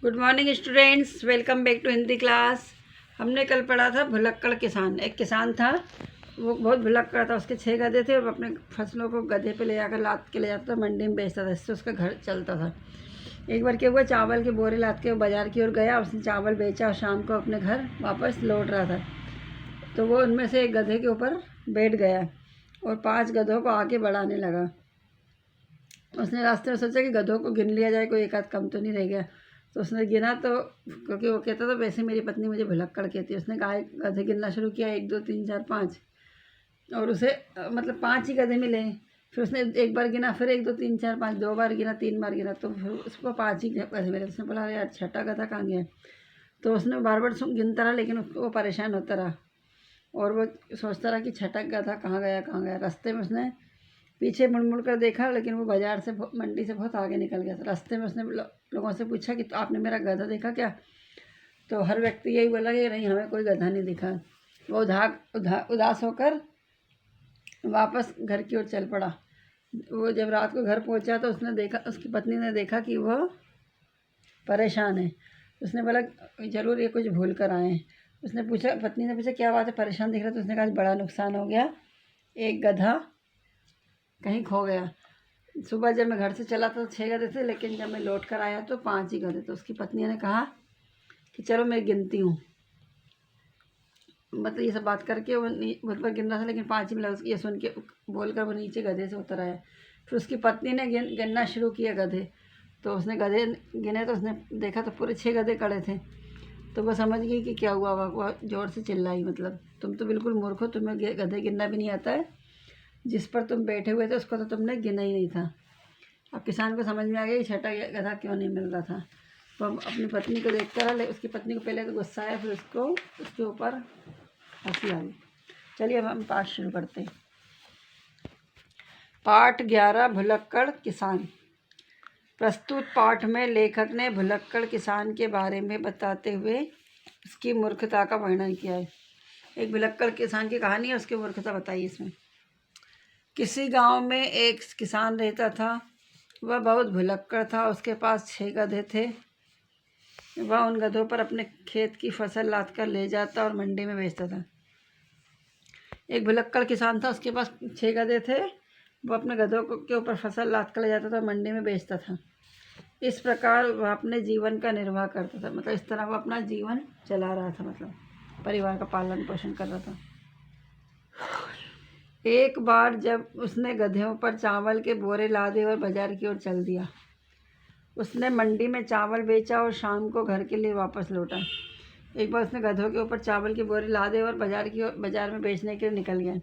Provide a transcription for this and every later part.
Good morning students, welcome back to Hindi class. हमने कल पढ़ा था भुलक्कड़ किसान। एक किसान था, वो बहुत भुलक्कड़ था। उसके 6 गधे थे और अपने फसलों को गधे पे ले जाकर लाद के ले जाता था, मंडी में बेचता था। इससे उसका घर चलता था। एक बार क्या हुआ, चावल के बोरे लाद के वो बाज़ार की ओर गया। उसने चावल बेचा और शाम को अपने घर वापस लौट रहा था। तो वो उनमें से एक गधे के ऊपर बैठ गया और 5 गधों को आगे बढ़ाने लगा। उसने रास्ते में सोचा कि गधों को गिन लिया जाए, कोई एक आध कम तो नहीं रह गया। तो उसने गिना, तो क्योंकि वो कहता था वैसे मेरी पत्नी मुझे भुलक्कड़ कहती है। उसने गाय गधे गिनना शुरू किया, 1 2 3 4 5, और उसे मतलब 5 ही गधे मिले। फिर उसने एक बार गिना, फिर 1 2 3 4 5, 2 बार गिना, 3 बार गिना, तो फिर उसको 5 ही गधे मिले। उसने बोला, अरे यार छठा गधा कहाँ गया। तो उसने बार बार गिनता रहा, लेकिन उसको वो परेशान होता रहा और वो सोचता रहा कि छठा गधा कहाँ गया कहाँ गया। रास्ते में उसने पीछे मुड़ मुड़ कर देखा, लेकिन वो बाज़ार से मंडी से बहुत आगे निकल गया था। रास्ते में उसने लोगों से पूछा कि तो आपने मेरा गधा देखा क्या। तो हर व्यक्ति यही बोला कि नहीं, हमें कोई गधा नहीं दिखा। वो उदास होकर वापस घर की ओर चल पड़ा। वो जब रात को घर पहुंचा तो उसने देखा, उसकी पत्नी ने देखा कि वह परेशान है। उसने बोला ज़रूर ये कुछ भूल कर आए हैं। उसने पूछा, पत्नी ने पूछा क्या बात है, परेशान दिख रहा। तो उसने कहा बड़ा नुकसान हो गया, एक गधा कहीं खो गया। सुबह जब मैं घर से चला तो 6 गधे थे, लेकिन जब मैं लौट कर आया तो 5 ही गधे। तो उसकी पत्नी ने कहा कि चलो मैं गिनती हूँ। मतलब ये सब बात करके वो मुझ पर गिन रहा था, लेकिन 5 ही मिला। ये सुन के बोलकर वो नीचे गधे से उतर आया। फिर उसकी पत्नी ने गिनना शुरू किया गधे। तो उसने गधे गिने तो उसने देखा तो पूरे 6 गधे खड़े थे। तो वो समझ गई कि क्या हुआ। वो ज़ोर से चिल्लाई, मतलब तुम तो बिल्कुल मूर्ख हो, तुम्हें गधे गिनना भी नहीं आता है। जिस पर तुम बैठे हुए थे उसको तो तुमने गिना ही नहीं था। अब किसान को समझ में आ गया कि छठा गधा क्यों नहीं मिल रहा था। तो अब अपनी पत्नी को देखता रहा। उसकी पत्नी को पहले तो गुस्सा आया, फिर उसको उसके ऊपर हंसी आ गई। चलिए अब हम पाठ शुरू करते हैं। पाठ 11, भुलक्कड़ किसान। प्रस्तुत पाठ में लेखक ने भुलक्कड़ किसान के बारे में बताते हुए उसकी मूर्खता का वर्णन किया है। एक भुलक्कड़ किसान की कहानी है, उसकी मूर्खता बताई इसमें। किसी गांव में एक किसान रहता था। वह बहुत भुलक्कड़ था। उसके पास 6 गधे थे। वह उन गधों पर अपने खेत की फसल लाद कर ले जाता और मंडी में बेचता था। एक भुलक्कड़ किसान था, उसके पास 6 गधे थे। वह अपने गधों के ऊपर फसल लाद कर ले जाता था और मंडी में बेचता था। इस प्रकार वह अपने जीवन का निर्वाह करता था। मतलब इस तरह वह अपना जीवन चला रहा था, मतलब परिवार का पालन पोषण कर रहा था। एक बार जब उसने गधों पर चावल के बोरे लादे और बाजार की ओर चल दिया। उसने मंडी में चावल बेचा और शाम को घर के लिए वापस लौटा। एक बार उसने गधों के ऊपर चावल के बोरे लादे और बाजार में बेचने के लिए निकल गया।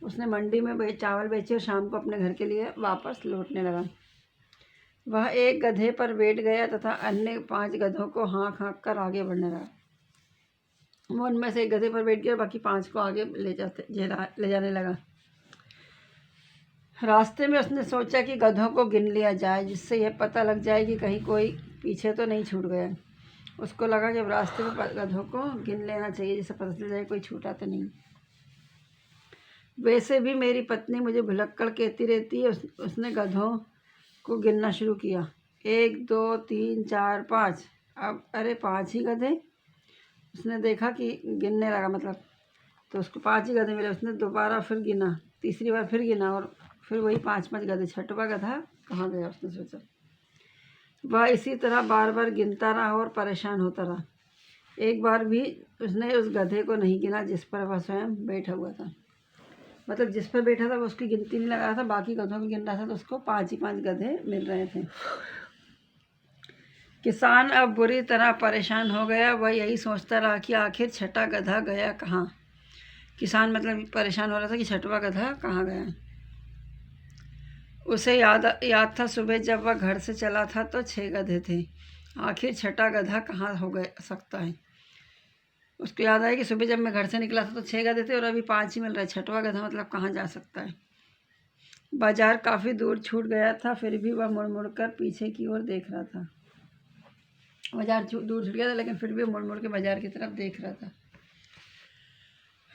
उसने मंडी में चावल बेचे और शाम को अपने घर के लिए वापस लौटने लगा। वह एक गधे पर बैठ गया तथा अन्य 5 गधों को हाँक हाँक कर आगे बढ़ने लगा। वो उनमें से एक गधे पर बैठ गया, बाकी 5 को आगे ले जाने लगा। रास्ते में उसने सोचा कि गधों को गिन लिया जाए, जिससे यह पता लग जाए कि कहीं कोई पीछे तो नहीं छूट गया। उसको लगा कि अब रास्ते में गधों को गिन लेना चाहिए, जिससे पता चल जाए कोई छूटा तो नहीं। वैसे भी मेरी पत्नी मुझे भुलक्कड़ कहती रहती है। उसने गधों को गिनना शुरू किया, 1 2 3 4 5। अब अरे 5 ही गधे। उसने देखा कि गिनने लगा, मतलब तो उसको 5 ही गधे मिले। उसने दोबारा फिर गिना, तीसरी बार फिर गिना, और फिर वही 5 गधे। छठवां गधा कहाँ गया, उसने सोचा। वह इसी तरह बार बार गिनता रहा और परेशान होता रहा। एक बार भी उसने उस गधे को नहीं गिना जिस पर वह स्वयं बैठा हुआ था। मतलब जिस पर बैठा था वो उसकी गिनती नहीं लगा रहा था, बाकी गधों की गिन रहा था, तो उसको 5 ही 5 गधे मिल रहे थे। किसान अब बुरी तरह परेशान हो गया। वह यही सोचता रहा कि आखिर छठा गधा गया कहाँ। किसान मतलब परेशान हो रहा था कि छठवां गधा कहाँ गया। उसे याद था सुबह जब वह घर से चला था तो 6 गधे थे। आखिर छठा गधा कहाँ हो गया सकता है। उसको याद आया कि सुबह जब मैं घर से निकला था तो 6 गधे थे और अभी 5 ही मिल रहे। छठवां गधा मतलब कहाँ जा सकता है। बाजार काफ़ी दूर छूट गया था, फिर भी वह मुड़ मुड़ कर पीछे की ओर देख रहा था। बाजार दूर छूट गया था, लेकिन फिर भी मुड़ मुड़ के बाजार की तरफ देख रहा था।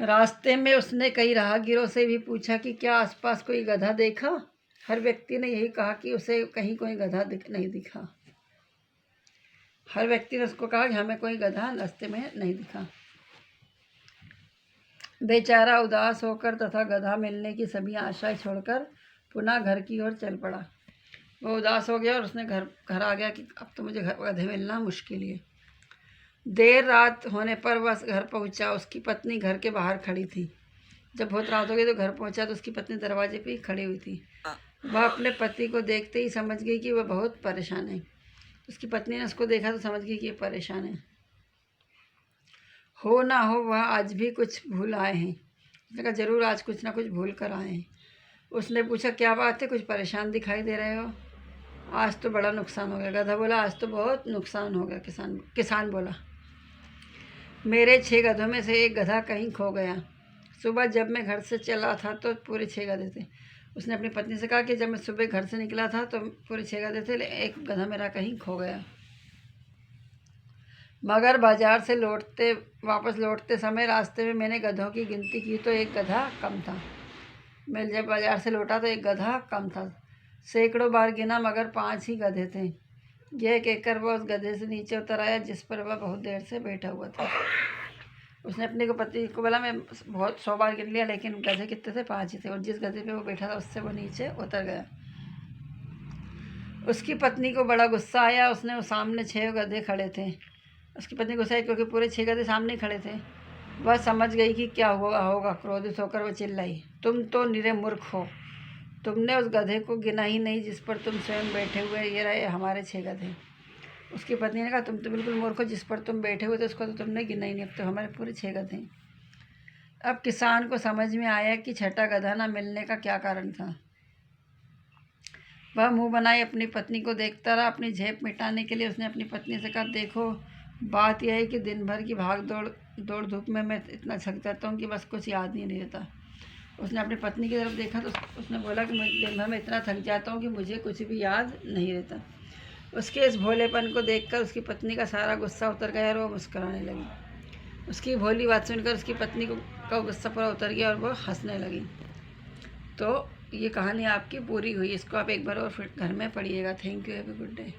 रास्ते में उसने कई राहगीरों से भी पूछा कि क्या आसपास कोई गधा देखा। हर व्यक्ति ने यही कहा कि उसे कहीं कोई गधा नहीं दिखा। हर व्यक्ति ने उसको कहा कि हमें कोई गधा रास्ते में नहीं दिखा। बेचारा उदास होकर तथा गधा मिलने की सभी आशाएं छोड़कर पुनः घर की ओर चल पड़ा। वो उदास हो गया और उसने घर आ गया कि अब तो मुझे गधे मिलना मुश्किल है। देर रात होने पर वह घर पहुंचा। उसकी पत्नी घर के बाहर खड़ी थी। जब बहुत रात हो गई तो घर पहुंचा तो उसकी पत्नी दरवाजे पे ही खड़ी हुई थी। वह अपने पति को देखते ही समझ गई कि वह बहुत परेशान है। उसकी पत्नी ने उसको देखा तो समझ गई कि ये परेशान है। हो ना हो वह आज भी कुछ भूल आए हैं। उसने कहा जरूर आज कुछ ना कुछ भूल कर आए हैं। उसने पूछा क्या बात है, कुछ परेशान दिखाई दे रहे हो? आज तो बड़ा नुकसान हो गया। गधा बोला आज तो बहुत नुकसान हो गया। किसान बोला मेरे 6 गधों में से एक गधा कहीं खो गया। सुबह जब मैं घर से चला था तो पूरे 6 गधे थे। उसने अपनी पत्नी से कहा कि जब मैं सुबह घर से निकला था तो पूरे 6 गधे थे, एक गधा मेरा कहीं खो गया। मगर बाजार से वापस लौटते समय रास्ते में मैंने गधों की गिनती की तो एक गधा कम था। मैं जब बाजार से लौटा तो एक गधा कम था। सैकड़ों बार गिना मगर 5 ही गधे थे। यह कहकर वह उस गधे से नीचे उतर आया जिस पर वह बहुत देर से बैठा हुआ था। उसने अपने पति को बोला मैं बहुत 100 बार गिन लिया लेकिन गधे कितने थे? 5 ही थे। और जिस गधे पे वो बैठा था उससे वो नीचे उतर गया। उसकी पत्नी को बड़ा गुस्सा आया। उसने वो सामने 6 गधे खड़े थे। उसकी पत्नी गुस्सा आई क्योंकि पूरे 6 गधे सामने खड़े थे। वह समझ गई कि क्या हुआ होगा। क्रोधित होकर वह चिल्लाई तुम तो निरे मूर्ख हो। तुमने उस गधे को गिना ही नहीं जिस पर तुम स्वयं बैठे हुए। ये रहे हमारे 6 गधे। उसकी पत्नी ने कहा तुम तो बिल्कुल मूर्ख हो, जिस पर तुम बैठे हुए थे उसको तो तुमने गिना ही नहीं। अब तो हमारे पूरे 6 गधे हैं। अब किसान को समझ में आया कि छठा गधा न मिलने का क्या कारण था। वह मुंह बनाए अपनी पत्नी को देखता रहा। अपनी झेप मिटाने के लिए उसने अपनी पत्नी से कहा देखो बात यह है कि दिन भर की भाग दौड़ धूप में मैं इतना थक जाता हूँ कि बस कुछ याद ही नहीं रहता। उसने अपनी पत्नी की तरफ देखा तो उसने बोला कि मैं दिन भर में इतना थक जाता हूँ कि मुझे कुछ भी याद नहीं रहता। उसके इस भोलेपन को देखकर उसकी पत्नी का सारा गुस्सा उतर गया और वो मुस्कुराने लगी। उसकी भोली बात सुनकर उसकी पत्नी का गुस्सा पूरा उतर गया और वो हंसने लगी। तो ये कहानी आपकी पूरी हुई। इसको आप एक बार और फिर घर में पढ़िएगा। Thank you, have a good day.